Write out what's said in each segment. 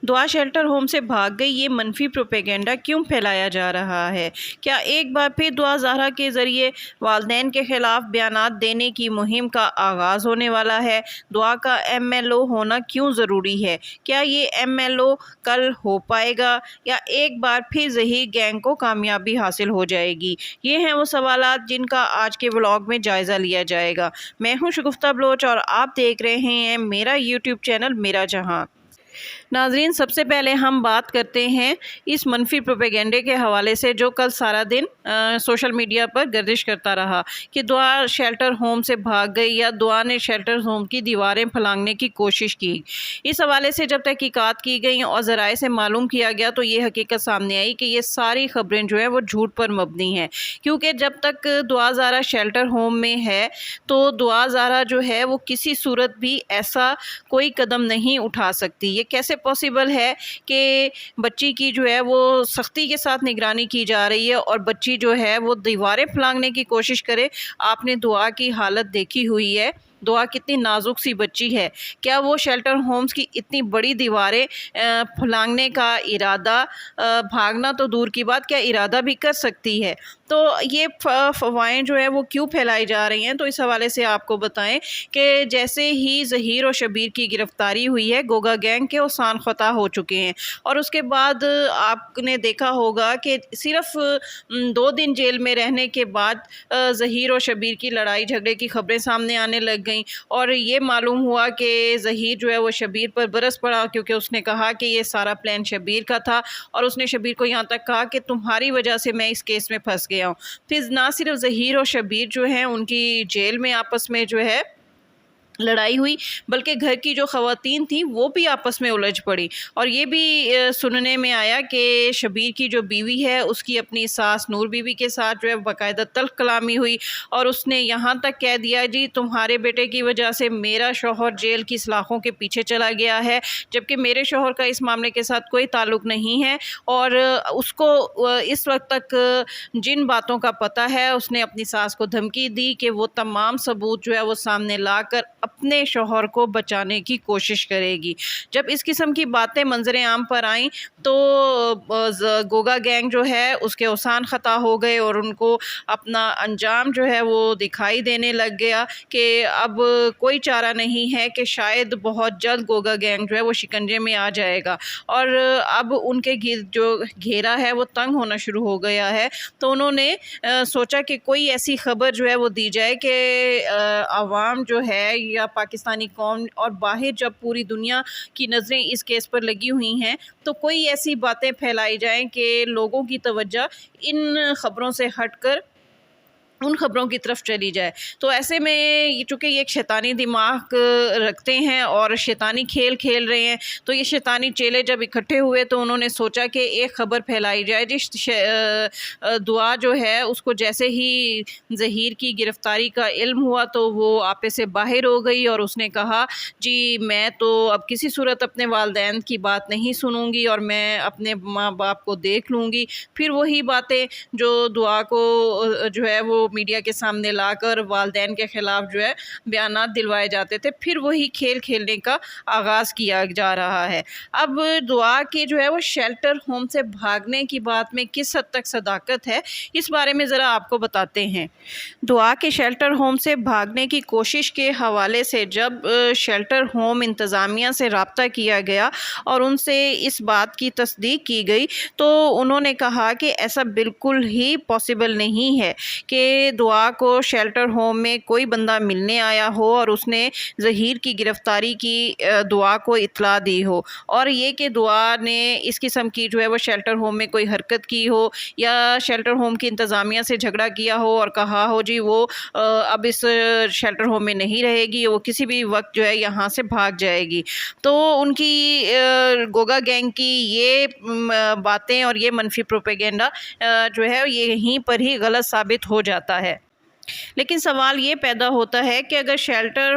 دعا shelter home سے بھاگ گئی، یہ منفی پروپیگنڈا کیوں پھیلایا جا رہا ہے؟ کیا ایک بار پھر دعا زہرا کے ذریعے والدین کے خلاف بیانات دینے کی مہم کا آغاز ہونے والا ہے؟ دعا کا ایم ایل او ہونا کیوں ضروری ہے؟ کیا یہ ایم ایل او کل ہو پائے گا یا ایک بار پھر ظہیر گینگ کو کامیابی حاصل ہو جائے گی؟ یہ ہیں وہ سوالات جن کا آج کے ولاگ میں جائزہ لیا جائے گا۔ میں ہوں شگفتہ بلوچ اور آپ دیکھ رہے ہیں میرا یوٹیوب چینل میرا جہاں۔ ناظرین، سب سے پہلے ہم بات کرتے ہیں اس منفی پروپیگنڈے کے حوالے سے جو کل سارا دن سوشل میڈیا پر گردش کرتا رہا کہ دعا شیلٹر ہوم سے بھاگ گئی یا دعا نے شیلٹر ہوم کی دیواریں پھلانگنے کی کوشش کی۔ اس حوالے سے جب تحقیقات کی گئیں اور ذرائع سے معلوم کیا گیا تو یہ حقیقت سامنے آئی کہ یہ ساری خبریں جو ہیں وہ جھوٹ پر مبنی ہیں، کیونکہ جب تک دعا زہرا شیلٹر ہوم میں ہے تو دعا زہرا جو ہے وہ کسی صورت بھی ایسا کوئی قدم نہیں اٹھا سکتی۔ یہ کیسے پاسبل ہے کہ بچی کی جو ہے وہ سختی کے ساتھ نگرانی کی جا رہی ہے اور بچی جو ہے وہ دیواریں پھلانگنے کی کوشش کرے؟ آپ نے دعا کی حالت دیکھی ہوئی ہے، دعا کتنی نازک سی بچی ہے، کیا وہ شیلٹر ہومز کی اتنی بڑی دیواریں پھلانگنے کا ارادہ، بھاگنا تو دور کی بات، کیا ارادہ بھی کر سکتی ہے؟ تو یہ افواہیں جو ہے وہ کیوں پھیلائی جا رہی ہیں؟ تو اس حوالے سے آپ کو بتائیں کہ جیسے ہی ظہیر اور شبیر کی گرفتاری ہوئی ہے، گوگا گینگ کے اوسان فتح ہو چکے ہیں، اور اس کے بعد آپ نے دیکھا ہوگا کہ صرف 2 دن جیل میں رہنے کے بعد ظہیر اور شبیر کی لڑائی جھگڑے کی خبریں سامنے آنے لگ گئیں، اور یہ معلوم ہوا کہ ظہیر جو ہے وہ شبیر پر برس پڑا، کیونکہ اس نے کہا کہ یہ سارا پلان شبیر کا تھا، اور اس نے شبیر کو یہاں تک کہا کہ تمہاری وجہ سے میں اس کیس میں پھنس گیا ہوں۔ پھر نہ صرف ظہیر اور شبیر جو ہیں ان کی جیل میں آپس میں جو ہے لڑائی ہوئی، بلکہ گھر کی جو خواتین تھیں وہ بھی آپس میں الجھ پڑی، اور یہ بھی سننے میں آیا کہ شبیر کی جو بیوی ہے اس کی اپنی ساس نور بیوی کے ساتھ جو ہے باقاعدہ تلخ کلامی ہوئی، اور اس نے یہاں تک کہہ دیا جی تمہارے بیٹے کی وجہ سے میرا شوہر جیل کی سلاخوں کے پیچھے چلا گیا ہے، جبکہ میرے شوہر کا اس معاملے کے ساتھ کوئی تعلق نہیں ہے، اور اس کو اس وقت تک جن باتوں کا پتہ ہے اس نے اپنی ساس کو دھمکی دی کہ وہ تمام ثبوت جو ہے وہ سامنے لا کر اپنے شوہر کو بچانے کی کوشش کرے گی۔ جب اس قسم کی باتیں منظر عام پر آئیں تو گوگا گینگ جو ہے اس کے اوسان خطا ہو گئے، اور ان کو اپنا انجام جو ہے وہ دکھائی دینے لگ گیا کہ اب کوئی چارہ نہیں ہے کہ شاید بہت جلد گوگا گینگ جو ہے وہ شکنجے میں آ جائے گا، اور اب ان کے جو گھیرا ہے وہ تنگ ہونا شروع ہو گیا ہے۔ تو انہوں نے سوچا کہ کوئی ایسی خبر جو ہے وہ دی جائے کہ عوام جو ہے یا پاکستانی قوم اور باہر جب پوری دنیا کی نظریں اس کیس پر لگی ہوئی ہیں تو کوئی ایسی باتیں پھیلائی جائیں کہ لوگوں کی توجہ ان خبروں سے ہٹ کر ان خبروں کی طرف چلی جائے۔ تو ایسے میں چونکہ یہ ایک شیطانی دماغ رکھتے ہیں اور شیطانی کھیل کھیل رہے ہیں، تو یہ شیطانی چیلے جب اکٹھے ہوئے تو انہوں نے سوچا کہ ایک خبر پھیلائی جائے جس دعا جو ہے اس کو جیسے ہی ظہیر کی گرفتاری کا علم ہوا تو وہ آپے سے باہر ہو گئی، اور اس نے کہا جی میں تو اب کسی صورت اپنے والدین کی بات نہیں سنوں گی اور میں اپنے ماں باپ کو دیکھ لوں گی۔ پھر وہی باتیں جو دعا کو جو ہے وہ میڈیا کے سامنے لا کر والدین کے خلاف جو ہے بیانات دلوائے جاتے تھے، پھر وہی کھیل کھیلنے کا آغاز کیا جا رہا ہے۔ اب دعا کے جو ہے وہ شیلٹر ہوم سے بھاگنے کی بات میں کس حد تک صداقت ہے، اس بارے میں ذرا آپ کو بتاتے ہیں۔ دعا کے شیلٹر ہوم سے بھاگنے کی کوشش کے حوالے سے جب شیلٹر ہوم انتظامیہ سے رابطہ کیا گیا اور ان سے اس بات کی تصدیق کی گئی تو انہوں نے کہا کہ ایسا بالکل ہی پاسبل نہیں ہے کہ دعا کو شیلٹر ہوم میں کوئی بندہ ملنے آیا ہو اور اس نے ظہیر کی گرفتاری کی دعا کو اطلاع دی ہو، اور یہ کہ دعا نے اس قسم کی جو ہے وہ شیلٹر ہوم میں کوئی حرکت کی ہو یا شیلٹر ہوم کی انتظامیہ سے جھگڑا کیا ہو اور کہا ہو جی وہ اب اس شیلٹر ہوم میں نہیں رہے گی، وہ کسی بھی وقت جو ہے یہاں سے بھاگ جائے گی۔ تو ان کی گوگا گینگ کی یہ باتیں اور یہ منفی پروپیگنڈا جو ہے یہیں پر ہی غلط ثابت ہو جاتا ہے۔ لیکن سوال یہ پیدا ہوتا ہے کہ اگر شیلٹر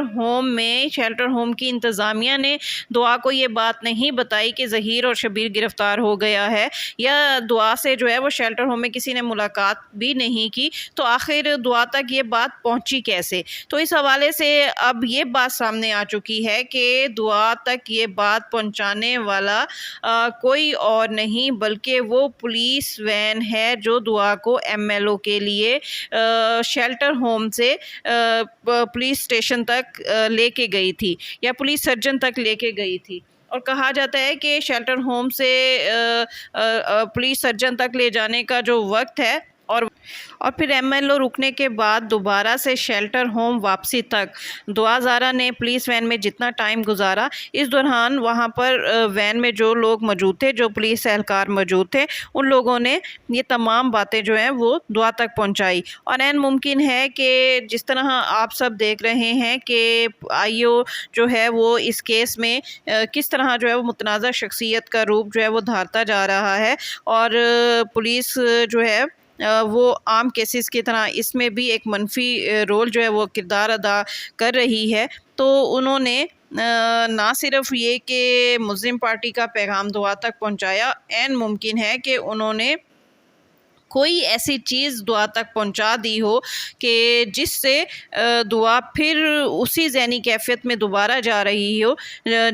ہوم کی انتظامیہ نے دعا کو یہ بات نہیں بتائی کہ ظہیر اور شبیر گرفتار ہو گیا ہے، یا دعا سے جو ہے وہ شیلٹر ہوم میں کسی نے ملاقات بھی نہیں کی، تو آخر دعا تک یہ بات پہنچی کیسے؟ تو اس حوالے سے اب یہ بات سامنے آ چکی ہے کہ دعا تک یہ بات پہنچانے والا کوئی اور نہیں بلکہ وہ پولیس وین ہے جو دعا کو ایم ایل او کے لیے شیلٹر ہوم سے پولیس اسٹیشن تک لے کے گئی تھی، یا پولیس سرجن تک لے کے گئی تھی۔ اور کہا جاتا ہے کہ شیلٹر ہوم سے پولیس سرجن تک لے جانے کا جو وقت ہے اور پھر ایم ایل او رکنے کے بعد دوبارہ سے شیلٹر ہوم واپسی تک دعا زارا نے پولیس وین میں جتنا ٹائم گزارا، اس دوران وہاں پر وین میں جو لوگ موجود تھے، جو پولیس اہلکار موجود تھے، ان لوگوں نے یہ تمام باتیں جو ہیں وہ دعا تک پہنچائی۔ اور عین ممکن ہے کہ جس طرح آپ سب دیکھ رہے ہیں کہ آئی او جو ہے وہ اس کیس میں کس طرح جو ہے وہ متنازع شخصیت کا روپ جو ہے وہ دھارتا جا رہا ہے، اور پولیس جو ہے وہ عام کیسز کی طرح اس میں بھی ایک منفی رول جو ہے وہ کردار ادا کر رہی ہے، تو انہوں نے نہ صرف یہ کہ مسلم پارٹی کا پیغام دعا تک پہنچایا، عین ممکن ہے کہ انہوں نے کوئی ایسی چیز دعا تک پہنچا دی ہو کہ جس سے دعا پھر اسی ذہنی کیفیت میں دوبارہ جا رہی ہو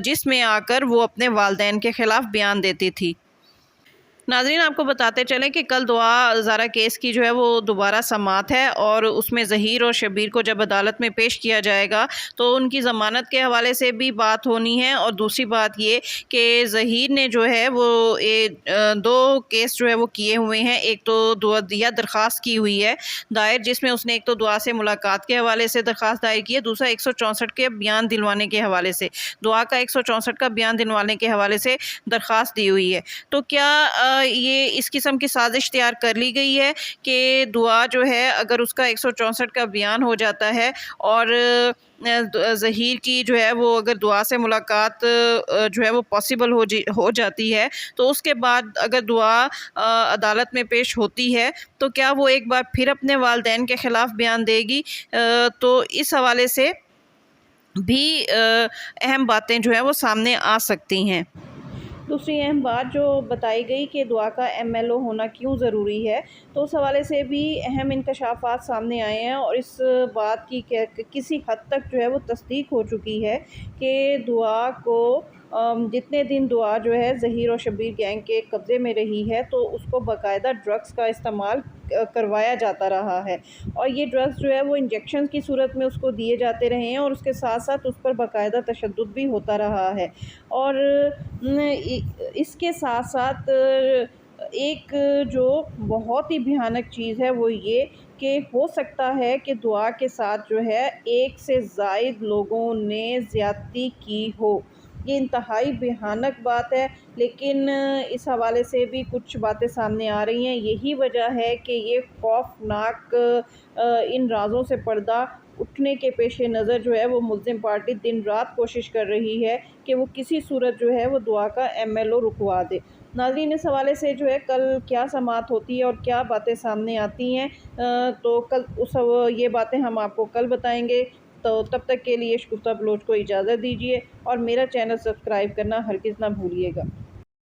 جس میں آ کر وہ اپنے والدین کے خلاف بیان دیتی تھی۔ ناظرین، آپ کو بتاتے چلیں کہ کل دعا زارا کیس کی جو ہے وہ دوبارہ سماعت ہے، اور اس میں ظہیر اور شبیر کو جب عدالت میں پیش کیا جائے گا تو ان کی ضمانت کے حوالے سے بھی بات ہونی ہے، اور دوسری بات یہ کہ ظہیر نے جو ہے وہ دو کیس جو ہے وہ کیے ہوئے ہیں۔ ایک تو دعا درخواست کی ہوئی ہے دائر، جس میں اس نے ایک تو دعا سے ملاقات کے حوالے سے درخواست دائر کی ہے، دوسرا 164 کے بیان دلوانے کے حوالے سے، دعا کا 164 کا بیان دلوانے کے حوالے سے درخواست دی ہوئی ہے۔ تو کیا یہ اس قسم کی سازش تیار کر لی گئی ہے کہ دعا جو ہے اگر اس کا 164 کا بیان ہو جاتا ہے اور ظہیر کی جو ہے وہ اگر دعا سے ملاقات جو ہے وہ پاسبل ہو جاتی ہے، تو اس کے بعد اگر دعا عدالت میں پیش ہوتی ہے تو کیا وہ ایک بار پھر اپنے والدین کے خلاف بیان دے گی؟ تو اس حوالے سے بھی اہم باتیں جو ہیں وہ سامنے آ سکتی ہیں۔ دوسری اہم بات جو بتائی گئی کہ دعا کا ایم ایل او ہونا کیوں ضروری ہے، تو اس حوالے سے بھی اہم انکشافات سامنے آئے ہیں، اور اس بات کی کسی حد تک جو ہے وہ تصدیق ہو چکی ہے کہ دعا کو جتنے دن دعا جو ہے ظہیر اور شبیر گینگ کے قبضے میں رہی ہے تو اس کو باقاعدہ ڈرگس کا استعمال کروایا جاتا رہا ہے، اور یہ ڈرگس جو ہے وہ انجیکشن کی صورت میں اس کو دیے جاتے رہے ہیں، اور اس کے ساتھ ساتھ اس پر باقاعدہ تشدد بھی ہوتا رہا ہے۔ اور اس کے ساتھ ساتھ ایک جو بہت ہی بھیانک چیز ہے وہ یہ کہ ہو سکتا ہے کہ دعا کے ساتھ جو ہے ایک سے زائد لوگوں نے زیادتی کی ہو۔ یہ انتہائی بھیانک بات ہے، لیکن اس حوالے سے بھی کچھ باتیں سامنے آ رہی ہیں۔ یہی وجہ ہے کہ یہ خوفناک ان رازوں سے پردہ اٹھنے کے پیش نظر جو ہے وہ ملزم پارٹی دن رات کوشش کر رہی ہے کہ وہ کسی صورت جو ہے وہ دعا کا ایم ایل او رکوا دے۔ ناظرین، اس حوالے سے جو ہے کل کیا سماعت ہوتی ہے اور کیا باتیں سامنے آتی ہیں، تو کل یہ باتیں ہم آپ کو کل بتائیں گے۔ تو تب تک کے لیے شگفتہ بلوچ کو اجازت دیجیے، اور میرا چینل سبسکرائب کرنا ہرگز نہ بھولیے گا۔